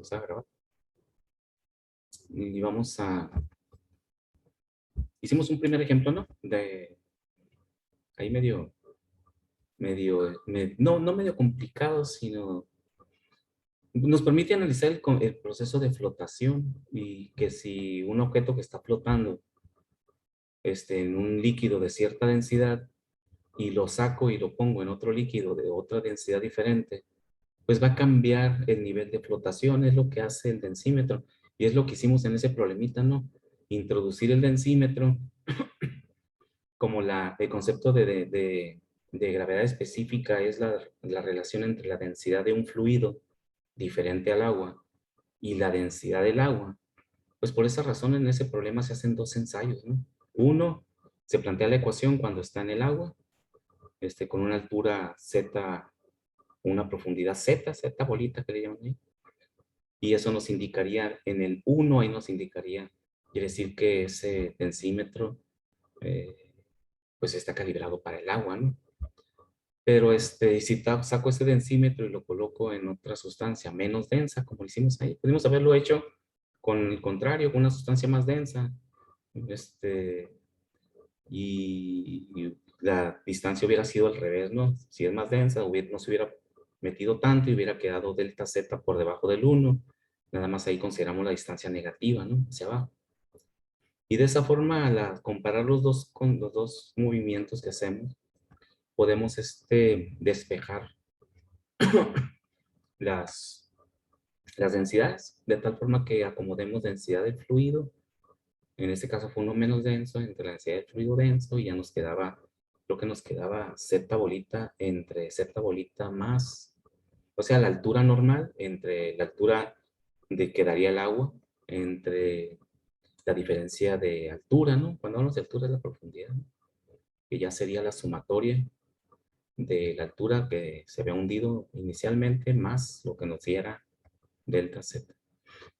empezar a grabar. Y vamos a... Hicimos un primer ejemplo, ¿no? De... Ahí no medio complicado, sino... Nos permite analizar el proceso de flotación y que si un objeto que está flotando en un líquido de cierta densidad y lo saco y lo pongo en otro líquido de otra densidad diferente, pues va a cambiar el nivel de flotación, es lo que hace el densímetro. Y es lo que hicimos en ese problemita, ¿no? Introducir el densímetro como el concepto de gravedad específica es la relación entre la densidad de un fluido diferente al agua y la densidad del agua. Pues por esa razón en ese problema se hacen dos ensayos, ¿no? Uno, se plantea la ecuación cuando está en el agua, con una altura z, una profundidad z bolita que le llaman ahí. Y eso nos indicaría, en el 1 ahí nos indicaría, quiere decir que ese densímetro pues está calibrado para el agua, ¿no? Pero si saco ese densímetro y lo coloco en otra sustancia menos densa, como lo hicimos ahí, pudimos haberlo hecho con el contrario, con una sustancia más densa, y la distancia hubiera sido al revés, ¿no? Si es más densa, no se hubiera metido tanto y hubiera quedado delta z por debajo del 1. Nada más ahí consideramos la distancia negativa, ¿no? Hacia abajo. Y de esa forma, al comparar con los dos movimientos que hacemos, podemos despejar las, las densidades, de tal forma que acomodemos densidad del fluido. En este caso fue uno menos denso entre la densidad del fluido denso y ya nos quedaba, creo que nos quedaba z bolita entre z bolita más, o sea, la altura normal entre la altura de que daría el agua, entre la diferencia de altura, ¿no? Cuando hablamos de altura es la profundidad, ¿no? Que ya sería la sumatoria de la altura que se había hundido inicialmente más lo que nos diera delta z.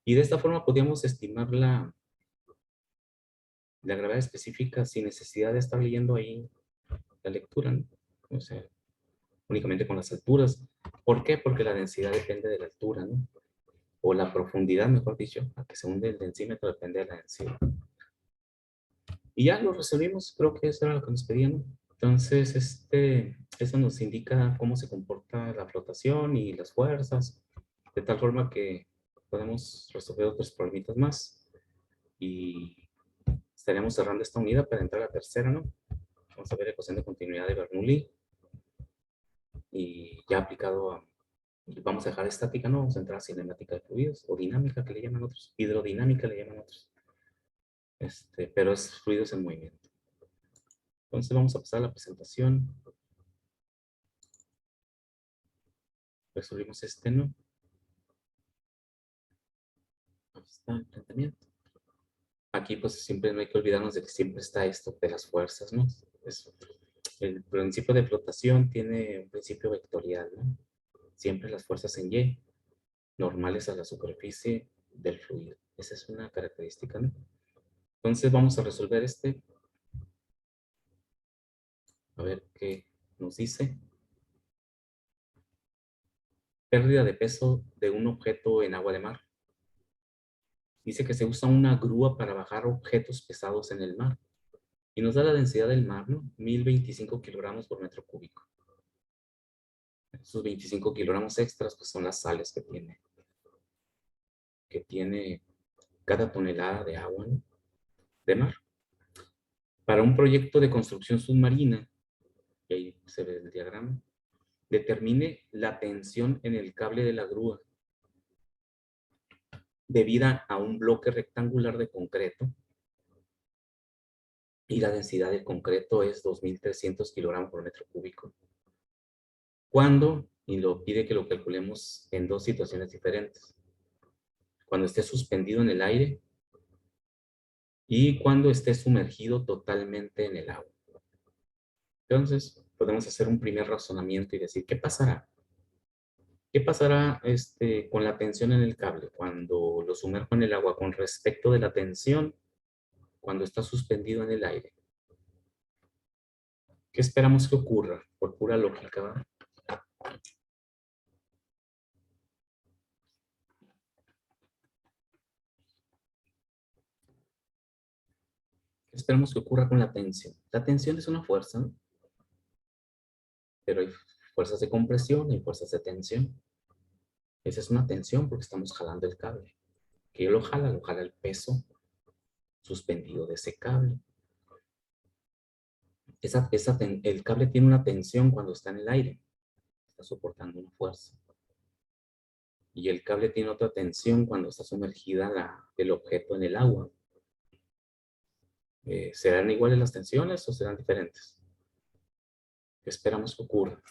Y de esta forma podíamos estimar la gravedad específica sin necesidad de estar leyendo ahí la lectura, ¿no? O sea, únicamente con las alturas. ¿Por qué? Porque la densidad depende de la altura, ¿no? O la profundidad, mejor dicho, a que se hunde el densímetro depende de la densidad. Y ya lo resolvimos, creo que eso era lo que nos pedían, ¿no? Entonces, eso nos indica cómo se comporta la flotación y las fuerzas, de tal forma que podemos resolver otros problemitas más. Y estaríamos cerrando esta unidad para entrar a la tercera, ¿no? Vamos a ver ecuación de continuidad de Bernoulli. Y ya aplicado a... Vamos a dejar estática, ¿no? Vamos a entrar a cinemática de fluidos, o dinámica, que le llaman otros. Hidrodinámica le llaman otros. Pero es fluidos en movimiento. Entonces vamos a pasar a la presentación. Resolvimos ¿no? Aquí está el planteamiento. Aquí pues siempre no hay que olvidarnos de que siempre está esto de las fuerzas, ¿no? El principio de flotación tiene un principio vectorial, ¿no? Siempre las fuerzas en Y, normales a la superficie del fluido. Esa es una característica, ¿no? Entonces vamos a resolver a ver qué nos dice. Pérdida de peso de un objeto en agua de mar. Dice que se usa una grúa para bajar objetos pesados en el mar. Y nos da la densidad del mar, ¿no? 1025 kilogramos por metro cúbico. Esos 25 kilogramos extras pues son las sales que tiene cada tonelada de agua, ¿no? De mar. Para un proyecto de construcción submarina, y ahí se ve el diagrama, determine la tensión en el cable de la grúa debida a un bloque rectangular de concreto y la densidad del concreto es 2300 kilogramos por metro cúbico. ¿Cuándo? Y lo pide que lo calculemos en dos situaciones diferentes. Cuando esté suspendido en el aire y cuando esté sumergido totalmente en el agua. Entonces, podemos hacer un primer razonamiento y decir, ¿qué pasará? ¿Qué pasará con la tensión en el cable cuando lo sumerjo en el agua con respecto de la tensión cuando está suspendido en el aire? ¿Qué esperamos que ocurra? Por pura lógica, ¿verdad? Esperamos que ocurra con la tensión. La tensión es una fuerza, ¿no? Pero hay fuerzas de compresión y fuerzas de tensión. Esa es una tensión porque estamos jalando el cable. Que lo jala el peso suspendido de ese cable. El cable tiene una tensión cuando está en el aire, está soportando una fuerza. Y el cable tiene otra tensión cuando está sumergida el objeto en el agua. ¿Serán iguales las tensiones o serán diferentes? ¿Qué esperamos que ocurra?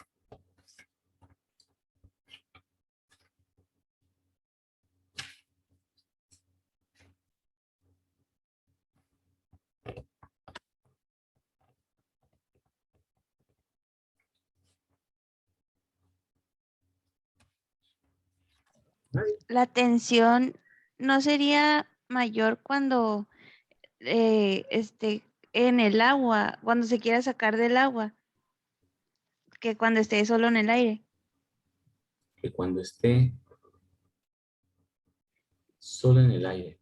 Nadie. La tensión no sería mayor cuando esté en el agua, cuando se quiera sacar del agua, que cuando esté solo en el aire. Que cuando esté solo en el aire.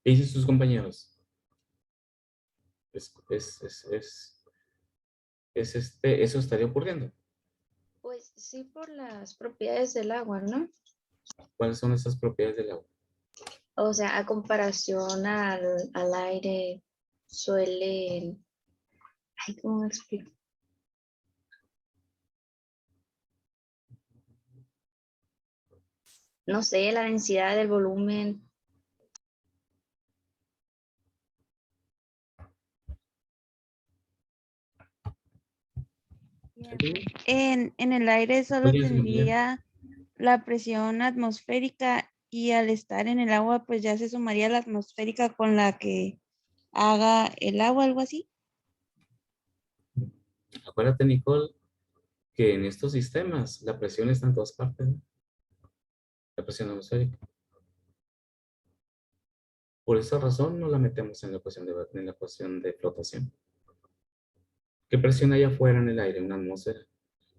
¿Qué dicen sus compañeros? Eso estaría ocurriendo. Pues sí, por las propiedades del agua, ¿no? ¿Cuáles son esas propiedades del agua? O sea, a comparación al aire, suele, ay, ¿cómo me explico? No sé, la densidad del volumen. En el aire solo Oye, su compañero. tendría la presión atmosférica y al estar en el agua, pues ya se sumaría la atmosférica con la que haga el agua, algo así. Acuérdate, Nicole, que en estos sistemas la presión está en todas partes, ¿no? La presión atmosférica. Por esa razón no la metemos en la ecuación de flotación. ¿Qué presión hay afuera en el aire, en una atmósfera?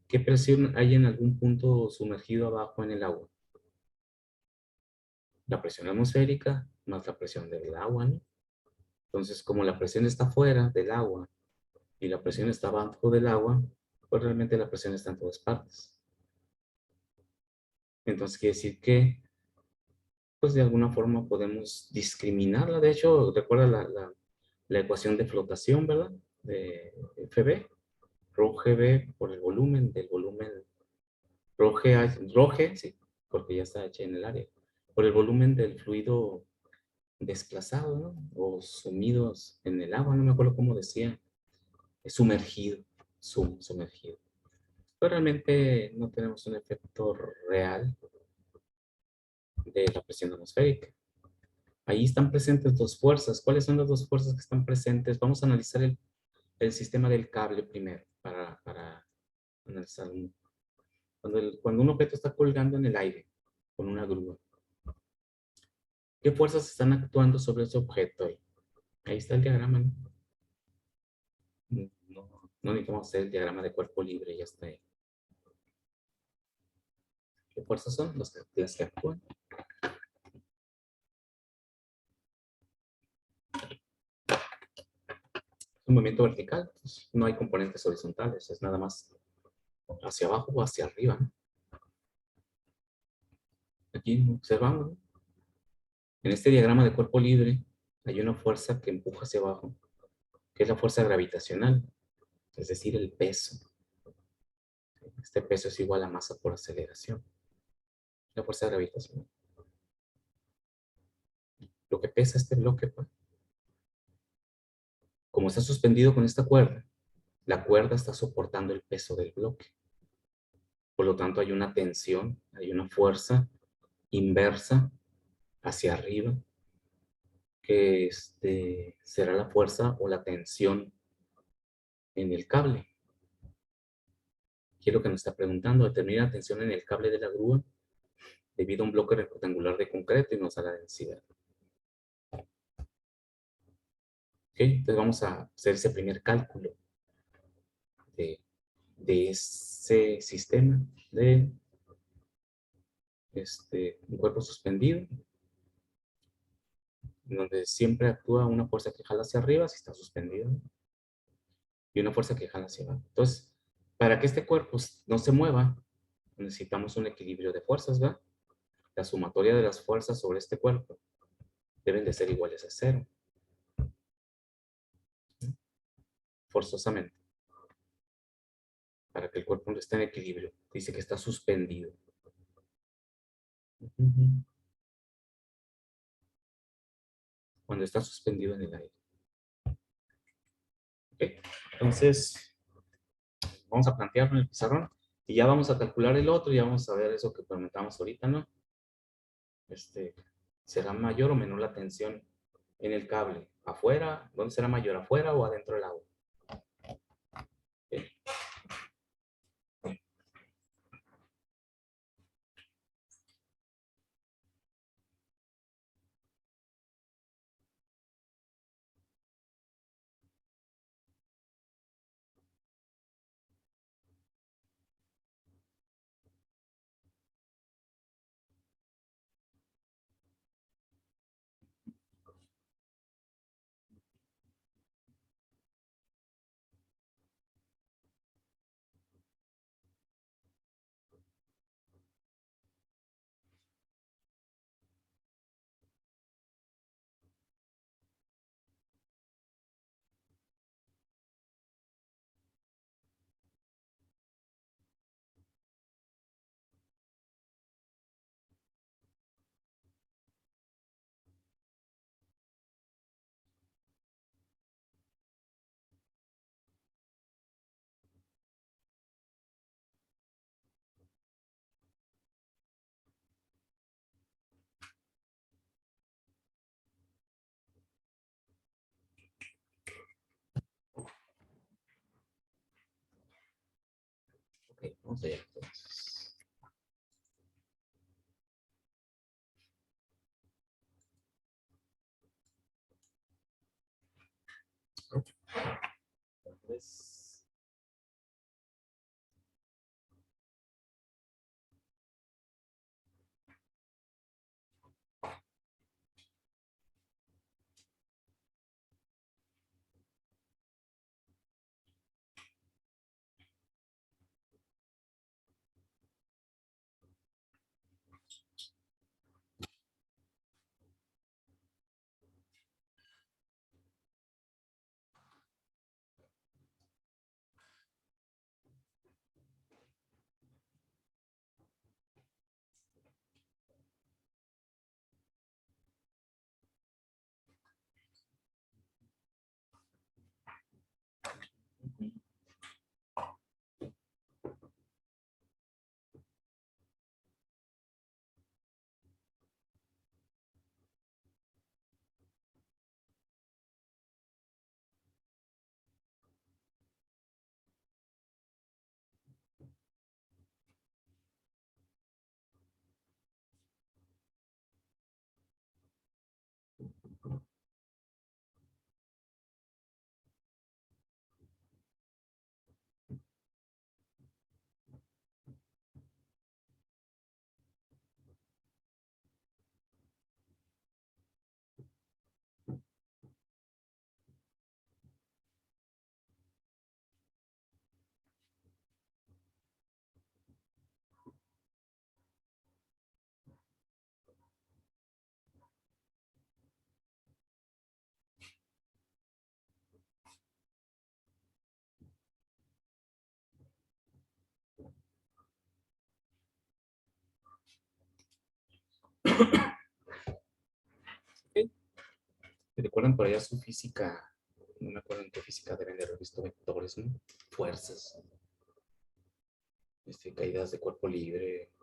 ¿Qué presión hay en algún punto sumergido abajo en el agua? La presión atmosférica más la presión del agua, ¿no? Entonces, como la presión está fuera del agua y la presión está abajo del agua, pues realmente la presión está en todas partes. Entonces quiere decir que, pues de alguna forma podemos discriminarla. De hecho, recuerda la ecuación de flotación, ¿verdad? De FB, rho GB por el volumen del volumen, rho G, sí, porque ya está hecha en el área, por el volumen del fluido desplazado, ¿no? O sumidos en el agua, no me acuerdo cómo decía, sumergido, sumergido. Pero realmente no tenemos un efecto real de la presión atmosférica. Ahí están presentes dos fuerzas. ¿Cuáles son las dos fuerzas que están presentes? Vamos a analizar el sistema del cable primero, para analizar. Cuando un objeto está colgando en el aire con una grúa, ¿qué fuerzas están actuando sobre ese objeto? Ahí está el diagrama, ¿no? No necesitamos hacer el diagrama de cuerpo libre, ya está ahí. ¿Qué fuerzas son las que actúan? Es un movimiento vertical, pues, no hay componentes horizontales, es nada más hacia abajo o hacia arriba, ¿no? Aquí observamos, ¿no? En este diagrama de cuerpo libre hay una fuerza que empuja hacia abajo, que es la fuerza gravitacional, es decir, el peso. Este peso es igual a masa por aceleración. La fuerza gravitacional. Lo que pesa este bloque, pues, como está suspendido con esta cuerda, la cuerda está soportando el peso del bloque. Por lo tanto, hay una tensión, hay una fuerza inversa hacia arriba, que será la fuerza o la tensión en el cable. Quiero que nos está preguntando, determina la tensión en el cable de la grúa debido a un bloque rectangular de concreto y nos da la densidad. ¿Ok? Entonces vamos a hacer ese primer cálculo de, de ese sistema de un cuerpo suspendido. en donde siempre actúa una fuerza que jala hacia arriba si está suspendido y una fuerza que jala hacia abajo. Entonces, para que este cuerpo no se mueva, necesitamos un equilibrio de fuerzas, ¿verdad? La sumatoria de las fuerzas sobre este cuerpo deben de ser iguales a cero, forzosamente, para que el cuerpo no esté en equilibrio. Dice que está suspendido. Cuando está suspendido en el aire. ¿Ok? Entonces, vamos a plantearlo en el pizarrón y ya vamos a calcular el otro y ya vamos a ver eso que comentamos ahorita, ¿no? ¿Será mayor o menor la tensión en el cable? ¿Afuera? ¿Dónde será mayor? ¿Afuera o adentro del agua? ¿Ok? Ok, vamos allá entonces. Entonces, ok. ¿Recuerdan por allá su física? No me acuerdo en qué física deben de haber visto vectores, ¿no? Fuerzas, caídas de cuerpo libre,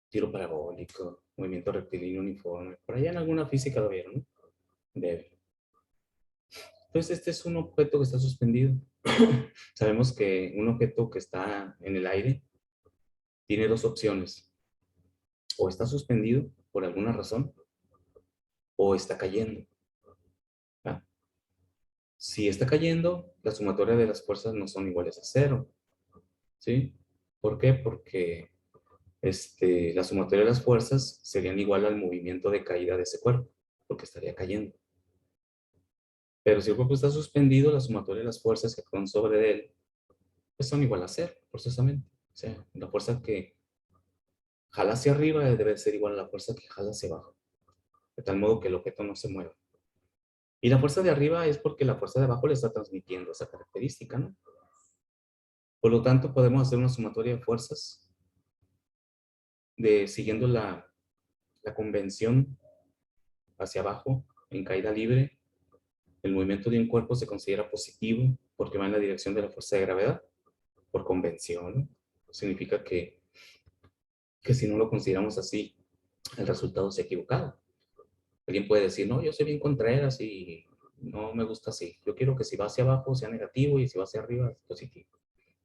tiro parabólico, movimiento rectilíneo uniforme. Por allá en alguna física lo vieron, ¿no? Debe. Entonces, este es un objeto que está suspendido. Sabemos que un objeto que está en el aire tiene dos opciones. O está suspendido por alguna razón, o está cayendo. ¿Va? Si está cayendo, la sumatoria de las fuerzas no son iguales a cero. ¿Sí? ¿Por qué? Porque la sumatoria de las fuerzas serían igual al movimiento de caída de ese cuerpo. porque estaría cayendo. Pero si el cuerpo está suspendido, la sumatoria de las fuerzas que actúan sobre él, pues son igual a cero, forzosamente. O sea, la fuerza que jala hacia arriba debe ser igual a la fuerza que jala hacia abajo, de tal modo que el objeto no se mueva. Y la fuerza de arriba es porque la fuerza de abajo le está transmitiendo esa característica, ¿no? Por lo tanto, podemos hacer una sumatoria de fuerzas siguiendo la convención hacia abajo, en caída libre. El movimiento de un cuerpo se considera positivo porque va en la dirección de la fuerza de gravedad, por convención, ¿no? Significa que si no lo consideramos así, el resultado es equivocado. Alguien puede decir, no, yo soy bien Contreras y no me gusta así. Yo quiero que si va hacia abajo sea negativo y si va hacia arriba positivo.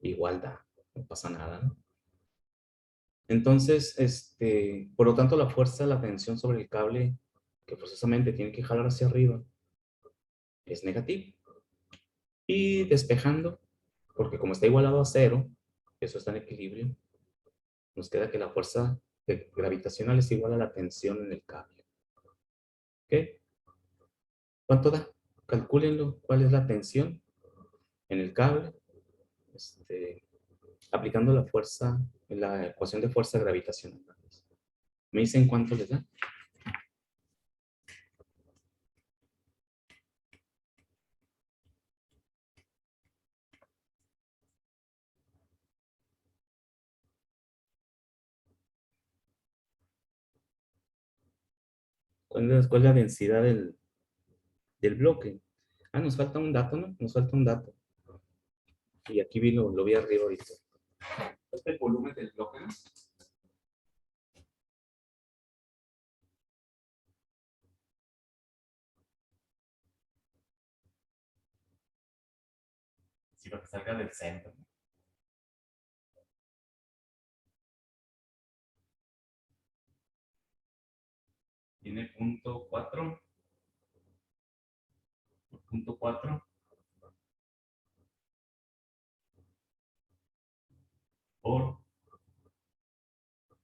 Igual da, no pasa nada, ¿no? Entonces, por lo tanto, la fuerza, la tensión sobre el cable que forzosamente tiene que jalar hacia arriba es negativo. Y despejando, porque como está igualado a cero, eso está en equilibrio, nos queda que la fuerza gravitacional es igual a la tensión en el cable. ¿Ok? ¿Cuánto da? Calcúlenlo. ¿Cuál es la tensión en el cable? Aplicando la fuerza, la ecuación de fuerza gravitacional. ¿Me dicen cuánto les da? ¿Cuál es la densidad del bloque? Ah, nos falta un dato, ¿no? Nos falta un dato. Y aquí lo vi arriba ahorita. Este es el volumen del bloque, ¿no? Sí, para que salga del centro. Tiene punto 4 por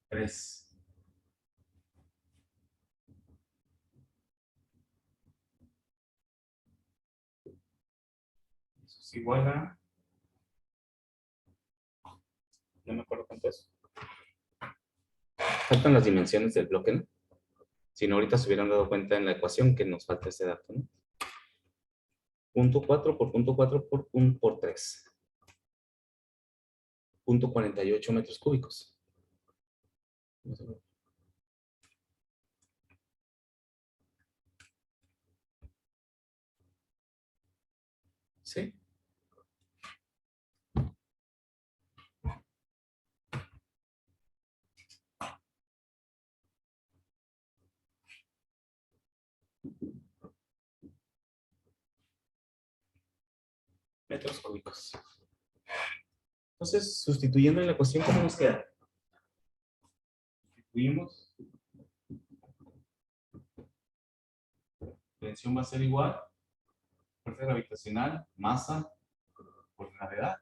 3. Eso es igual a... No me acuerdo cuánto es. Faltan las dimensiones del bloque, ¿no? Si no, ahorita se hubieran dado cuenta en la ecuación que nos falta ese dato, ¿no? Punto 4 por punto 4 por 3. Punto 48 metros cúbicos. ¿Sí? Metros cúbicos. Entonces, sustituyendo en la ecuación, ¿cómo nos queda? Sustituimos. La tensión va a ser igual. Fuerza gravitacional, masa por gravedad.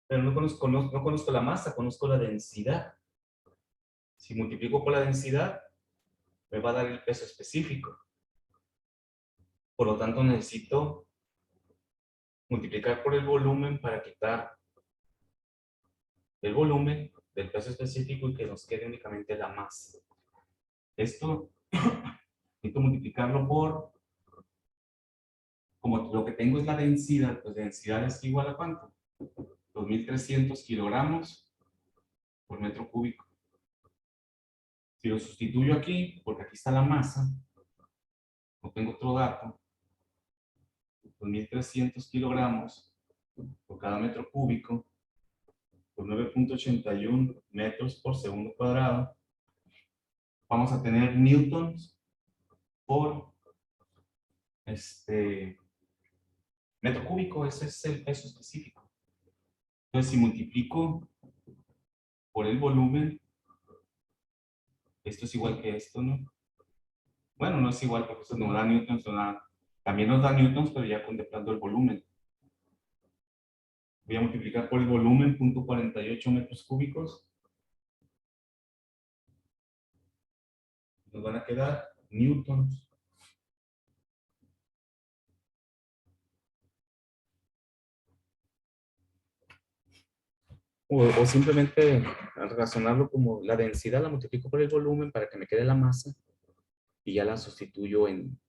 Pero no conozco la masa, conozco la densidad. Si multiplico por la densidad, me va a dar el peso específico. Por lo tanto, necesito multiplicar por el volumen para quitar el volumen del peso específico y que nos quede únicamente la masa. Esto necesito multiplicarlo por, como lo que tengo es la densidad, pues densidad es igual a ¿cuánto? 2300 kilogramos por metro cúbico. Si lo sustituyo aquí, porque aquí está la masa, no tengo otro dato, 2300 kilogramos por cada metro cúbico, por 9.81 metros por segundo cuadrado, vamos a tener newtons por metro cúbico, ese es el peso específico. Entonces, si multiplico por el volumen, esto es igual que esto, ¿no? Bueno, no es igual porque esto no da newtons, también nos da newtons, pero ya contemplando el volumen. Voy a multiplicar por el volumen, 0.48 metros cúbicos. nos van a quedar newtons. O simplemente al razonarlo como la densidad la multiplico por el volumen para que me quede la masa y ya la sustituyo en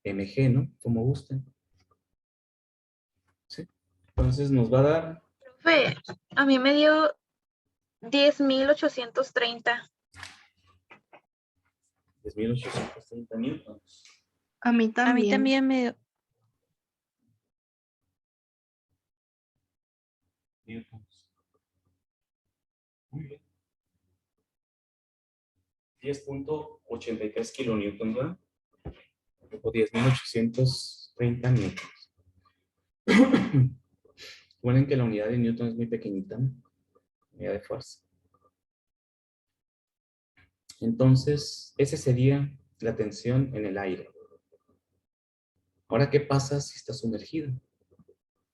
mg, ¿no? Como gusten. ¿Sí? Entonces nos va a dar Profe, a mí me dio 10.830. 10.830 newtons. A mí A mí también me dio. Newtons. Muy bien. 10.83 kilonewtons, ¿verdad? O 10.830 newtons. Recuerden que la unidad de newton es muy pequeñita, ¿no? Unidad de fuerza. Entonces, ese sería la tensión en el aire. Ahora, ¿qué pasa si está sumergido?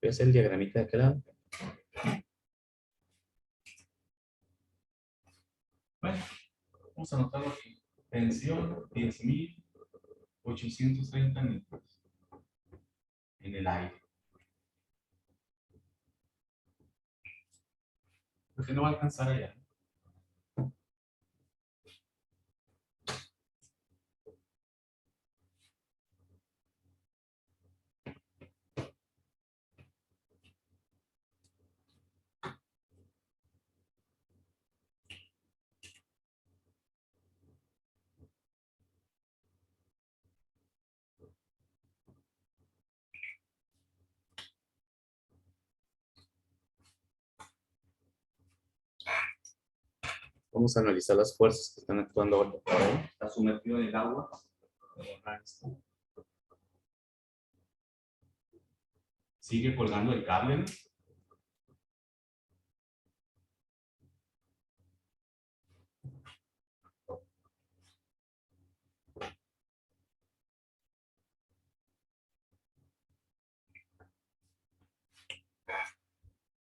Voy a hacer el diagramita de aquel lado. Bueno, vamos a anotarlo aquí. Tensión 10.830 newtons en el aire. Porque no va a alcanzar allá. Vamos a analizar las fuerzas que están actuando ahora. Está sumergido en el agua. Sigue colgando el cable, ¿no?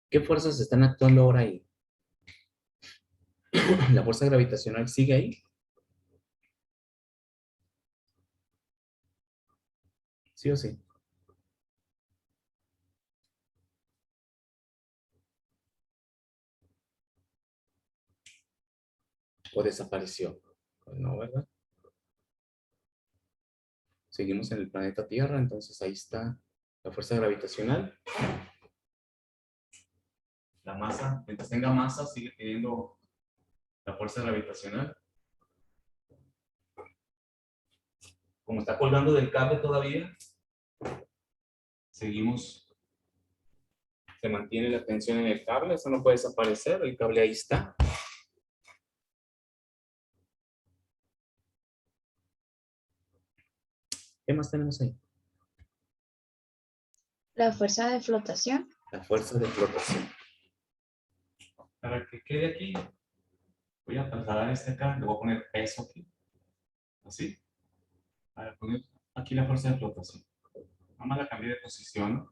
¿Qué fuerzas están actuando ahora ahí? ¿La fuerza gravitacional sigue ahí? ¿Sí o sí? ¿O desapareció? Pues no, ¿verdad? Seguimos en el planeta Tierra, entonces ahí está la fuerza gravitacional. La masa, mientras tenga masa, sigue teniendo la fuerza gravitacional. Como está colgando del cable todavía, seguimos, se mantiene la tensión en el cable, eso no puede desaparecer, el cable ahí está. ¿Qué más tenemos ahí? La fuerza de flotación. La fuerza de flotación. Para que quede aquí, voy a trasladar este acá, le voy a poner peso aquí, así, para poner aquí la fuerza de flotación. Nada más la cambié de posición,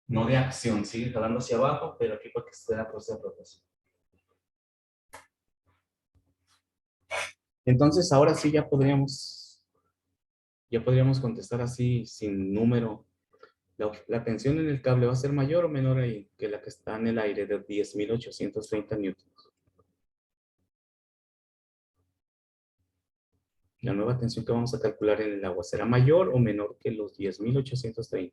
no de acción, sigue jalando hacia abajo, pero aquí para que esté la fuerza de flotación. Entonces, ahora sí ya podríamos contestar así, sin número. La tensión en el cable va a ser mayor o menor ahí que la que está en el aire de 10.830 newtons. La nueva tensión que vamos a calcular en el agua será mayor o menor que los 10.830.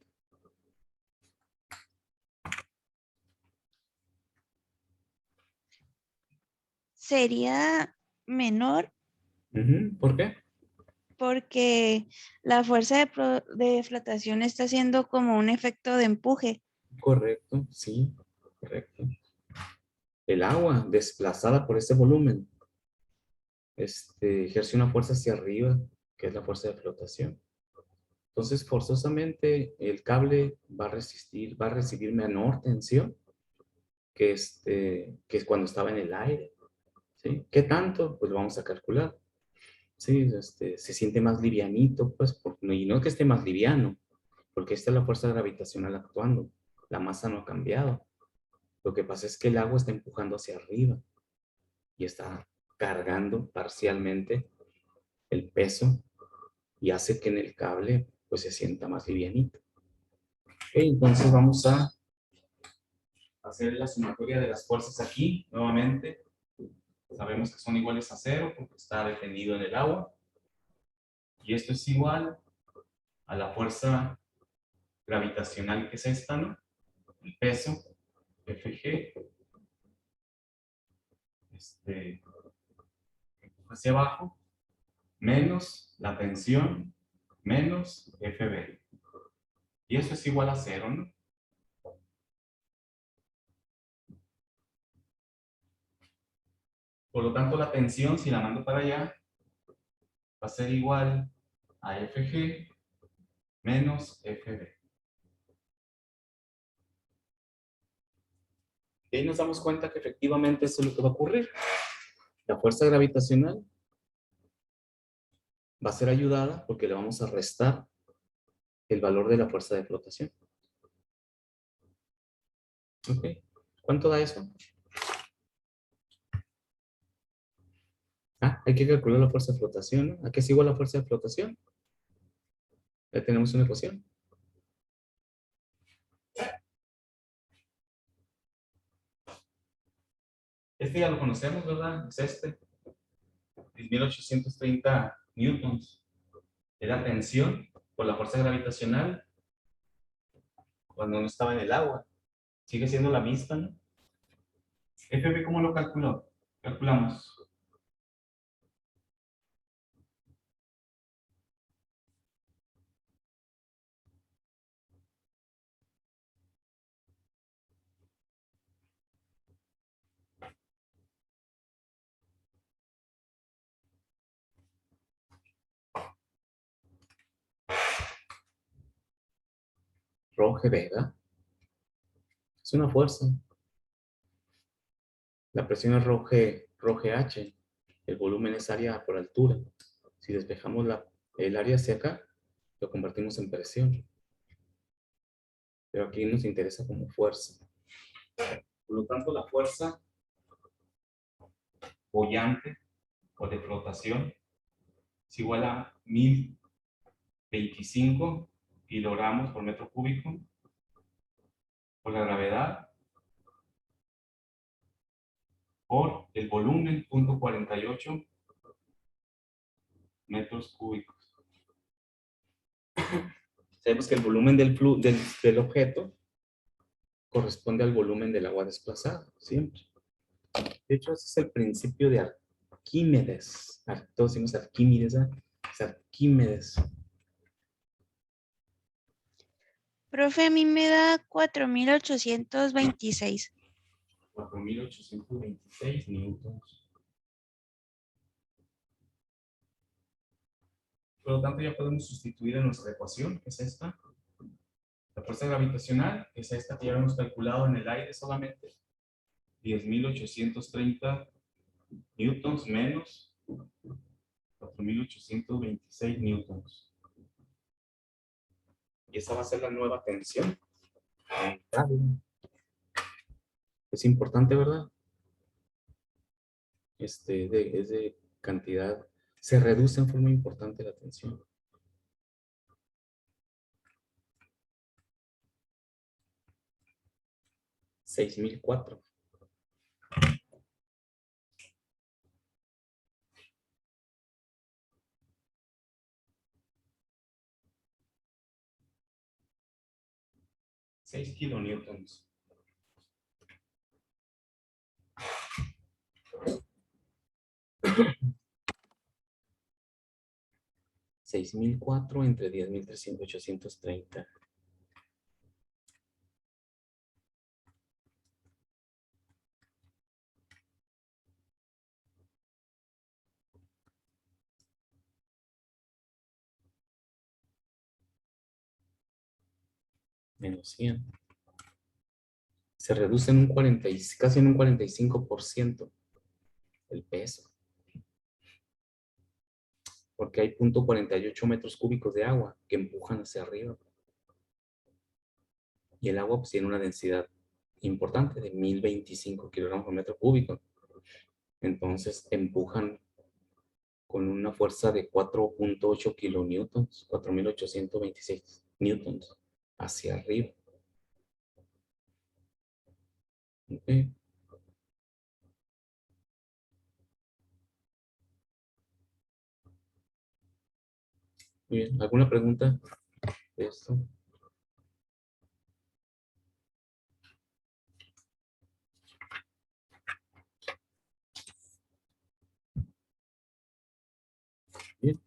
Sería menor ¿Por qué? porque la fuerza de flotación está haciendo como un efecto de empuje. Correcto, sí, correcto. El agua desplazada por ese volumen ejerce una fuerza hacia arriba, que es la fuerza de flotación. Entonces, forzosamente, el cable va a resistir, va a recibir menor tensión que es cuando estaba en el aire. ¿Sí? ¿Qué tanto? Pues lo vamos a calcular. Sí, se siente más livianito, pues, y no es que esté más liviano, porque esta es la fuerza gravitacional actuando. La masa no ha cambiado. Lo que pasa es que el agua está empujando hacia arriba y está cargando parcialmente el peso y hace que en el cable pues se sienta más livianito. Ok, entonces vamos a hacer la sumatoria de las fuerzas aquí nuevamente. Sabemos que son iguales a 0 porque está detenido en el agua. Y esto es igual a la fuerza gravitacional, que es esta, ¿no? El peso, FG, hacia abajo, menos la tensión, menos FB. Y eso es igual a 0, ¿no? Por lo tanto, la tensión, si la mando para allá, va a ser igual a FG menos FB. Y ahí nos damos cuenta que efectivamente eso es lo que va a ocurrir. La fuerza gravitacional va a ser ayudada porque le vamos a restar el valor de la fuerza de flotación. ¿Ok? ¿Cuánto da eso? Ah, hay que calcular la fuerza de flotación, ¿no? ¿A qué es igual la fuerza de flotación? Ya tenemos una ecuación. Este ya lo conocemos, ¿verdad? Es este. 10.830 newtons. Era tensión por la fuerza gravitacional cuando no estaba en el agua. Sigue siendo la misma, ¿no? FB, ¿cómo lo calculó? Calculamos. Rho G, ¿verdad? Es una fuerza. La presión es Rho GH. El volumen es área por altura. Si despejamos el área hacia acá, lo convertimos en presión. Pero aquí nos interesa como fuerza. Por lo tanto, la fuerza boyante o de flotación es igual a 1025 kilogramos por metro cúbico por la gravedad por el volumen, 0.48 metros cúbicos. Sabemos que el volumen del objeto corresponde al volumen del agua desplazada, siempre. De hecho, ese es el principio de Arquímedes. Todos decimos Arquímedes, ¿eh? Es Arquímedes. Profe, a mí me da 4.826. 4.826 newtons. Por lo tanto, ya podemos sustituir en nuestra ecuación, que es esta. La fuerza gravitacional, que es esta que ya hemos calculado en el aire solamente. 10.830 newtons menos 4.826 newtons. Y esa va a ser la nueva tensión. Es importante, ¿verdad? Es de cantidad. Se reduce en forma importante la tensión. $6,004. $6 kilonewtons. $6,004 entre 10.830. Menos 100. Se reduce en un 40, casi en un 45% el peso. Porque hay 0.48 metros cúbicos de agua que empujan hacia arriba. Y el agua pues, tiene una densidad importante de 1.025 kilogramos por metro cúbico. Entonces empujan con una fuerza de 4.8 kilonewtons, 4.826 newtons hacia arriba. Ok. Muy bien. ¿Alguna pregunta de esto? Bien.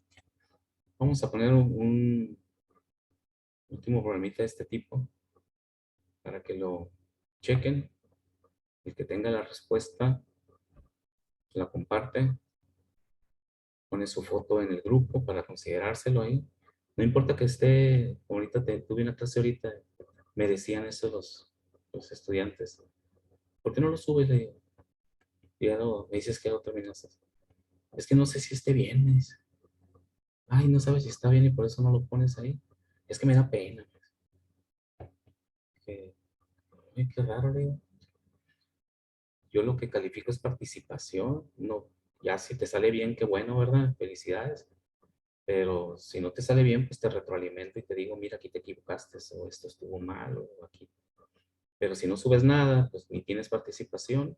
Vamos a poner un último programita de este tipo para que lo chequen. El que tenga la respuesta la comparte, pone su foto en el grupo para considerárselo ahí. No importa que esté, ahorita tuve una clase ahorita, me decían eso los estudiantes. ¿Por qué no lo subes? Le digo, ya no, me dices que ya lo terminaste. Es que no sé si esté bien, me dice. Ay, no sabes si está bien y por eso no lo pones ahí. Es que me da pena. Que, ay, qué raro, le digo. Yo lo que califico es participación. No, ya si te sale bien, qué bueno, ¿verdad? Felicidades. Pero si no te sale bien, pues te retroalimento y te digo, mira, aquí te equivocaste, o esto estuvo mal, o aquí. Pero si no subes nada, pues ni tienes participación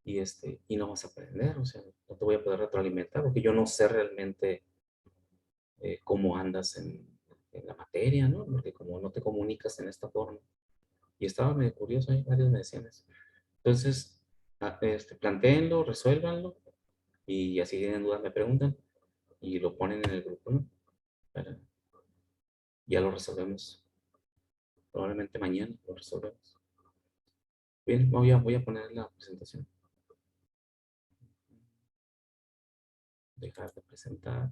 y no vas a aprender, o sea, no te voy a poder retroalimentar porque yo no sé realmente cómo andas en la materia, ¿no? Porque como no te comunicas en esta forma. Y estaba medio curioso, ahí varios me decían eso. Entonces, plantéenlo, resuélvanlo y así tienen dudas me preguntan y lo ponen en el grupo, ¿no? Para- ya lo resolvemos. Probablemente mañana lo resolvemos. Bien, voy a poner la presentación. Dejar de presentar.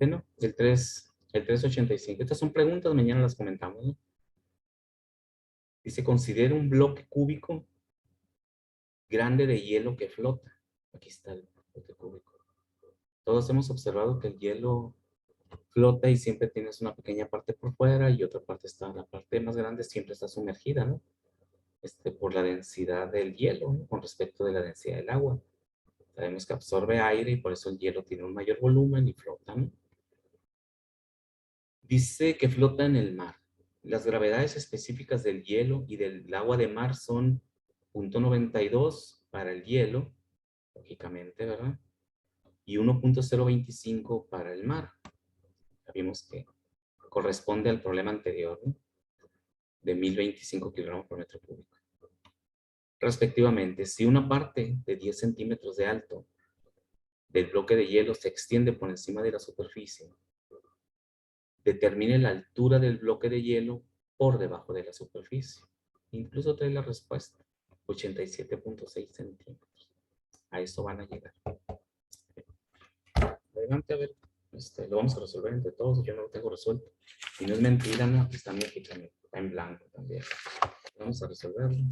No, el 385. Estas son preguntas, mañana las comentamos, ¿no? Dice, considera un bloque cúbico grande de hielo que flota. Aquí está el bloque cúbico. Todos hemos observado que el hielo flota y siempre tienes una pequeña parte por fuera y otra parte está, la parte más grande siempre está sumergida, ¿no? Por la densidad del hielo, ¿no? Con respecto de la densidad del agua. Sabemos que absorbe aire y por eso el hielo tiene un mayor volumen y flota, ¿no? Dice que flota en el mar. Las gravedades específicas del hielo y del agua de mar son 0.92 para el hielo, lógicamente, ¿verdad? Y 1.025 para el mar. Ya vimos que corresponde al problema anterior, ¿no? De 1025 kilogramos por metro cúbico. Respectivamente, si una parte de 10 centímetros de alto del bloque de hielo se extiende por encima de la superficie, determine la altura del bloque de hielo por debajo de la superficie. Incluso trae la respuesta, 87.6 centímetros. A eso van a llegar. Adelante, a ver, lo vamos a resolver entre todos. Yo no lo tengo resuelto. Y no es mentira, no, aquí está México también, está en blanco también. Vamos a resolverlo.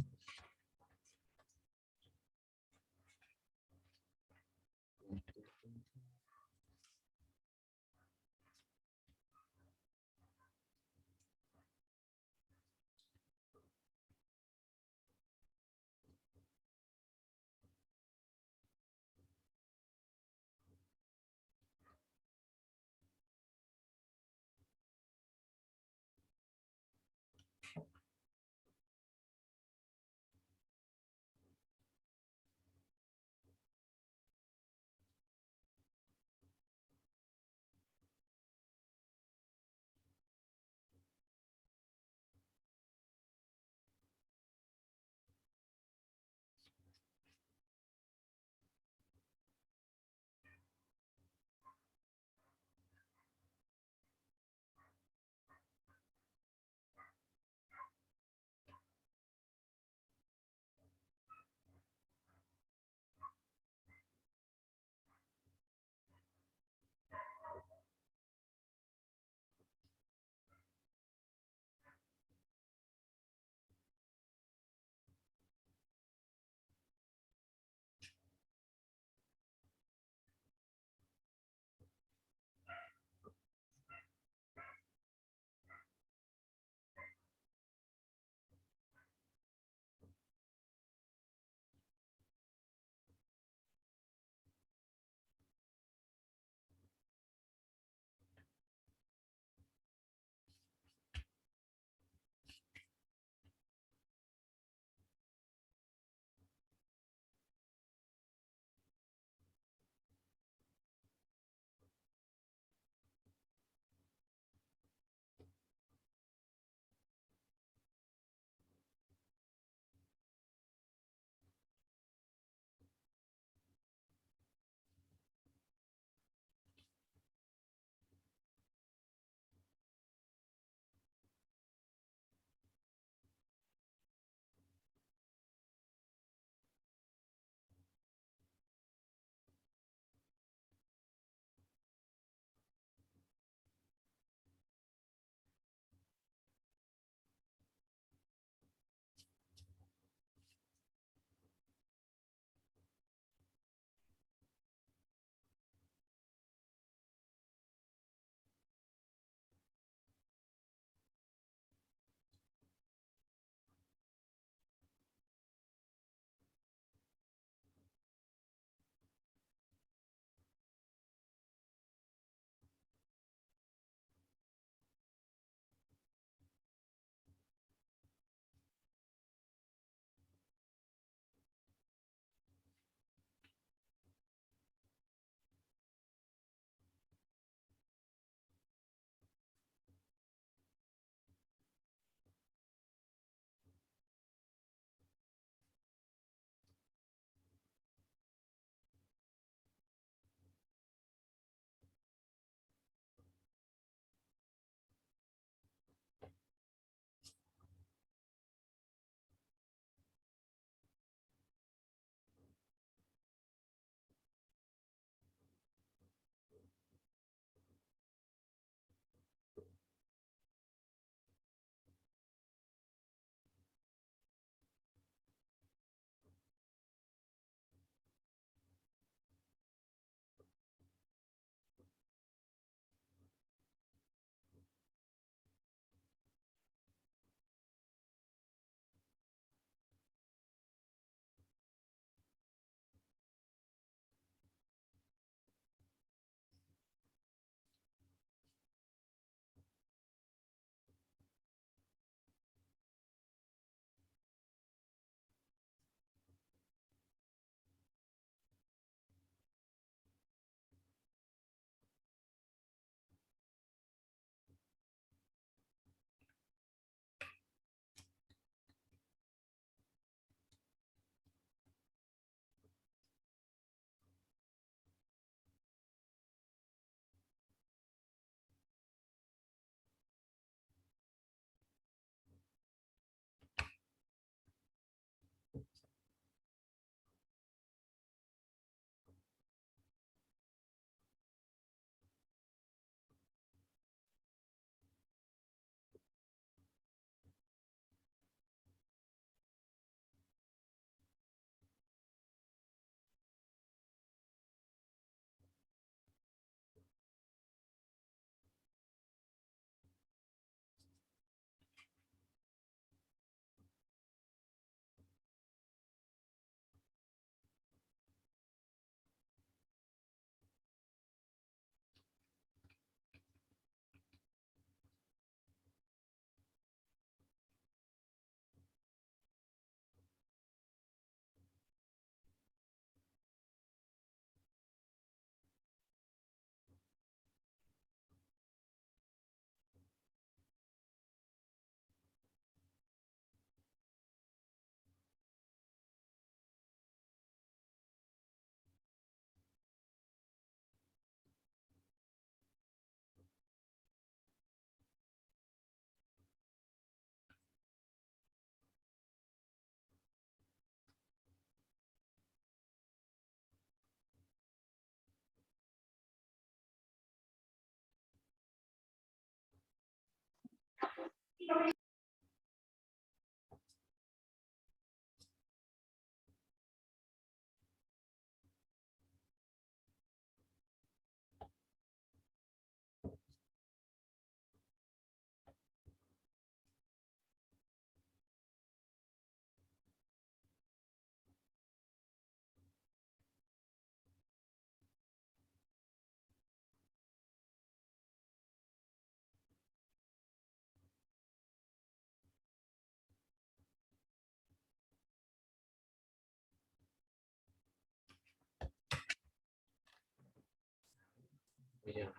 Voy a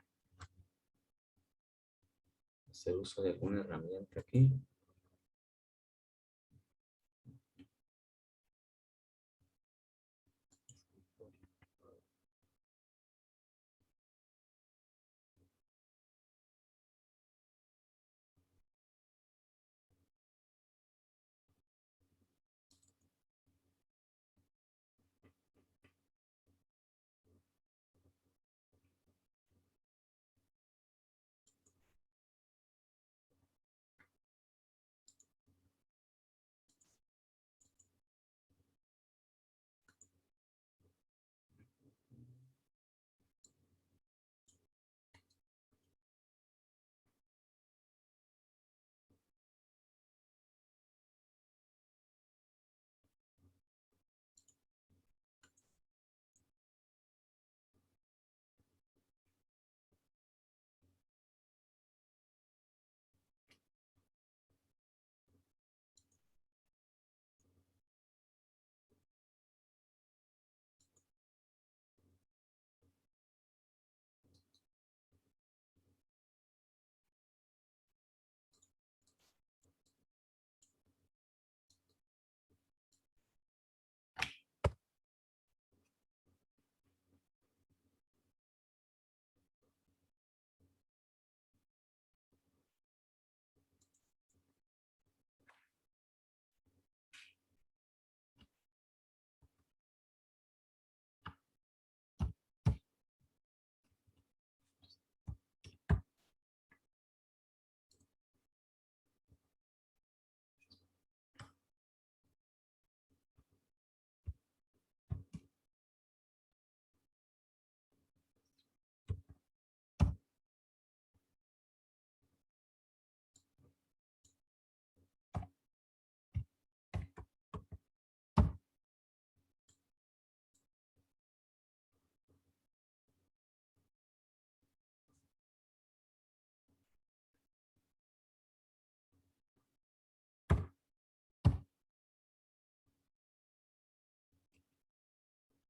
hacer uso de alguna herramienta aquí.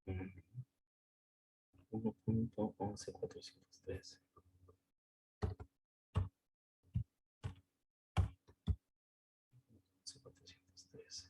Mm, 1.11413. 11413.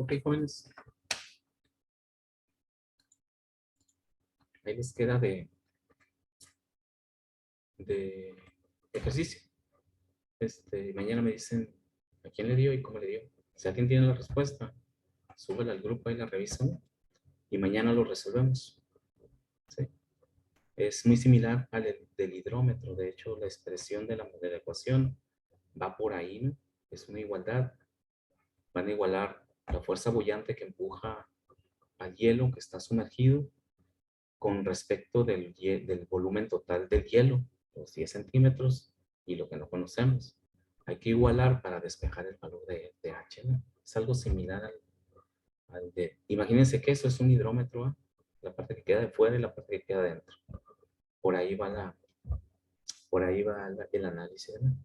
Ok, jóvenes. Ahí les queda de ejercicio. Mañana me dicen a quién le dio y cómo le dio. Si alguien tiene la respuesta, súbela al grupo y la revisan y mañana lo resolvemos. ¿Sí? Es muy similar al del hidrómetro. De hecho, la expresión de la ecuación va por ahí, ¿no? Es una igualdad. Van a igualar la fuerza bullante que empuja al hielo que está sumergido con respecto del volumen total del hielo, los 10 centímetros y lo que no conocemos. Hay que igualar para despejar el valor de H, ¿no? Es algo similar al de... Imagínense que eso es un hidrómetro, ¿eh? La parte que queda de fuera y la parte que queda dentro. Por ahí va el análisis, ¿no?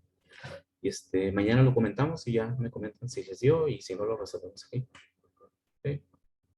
Y mañana lo comentamos y ya me comentan si les dio y si no lo resolvemos aquí.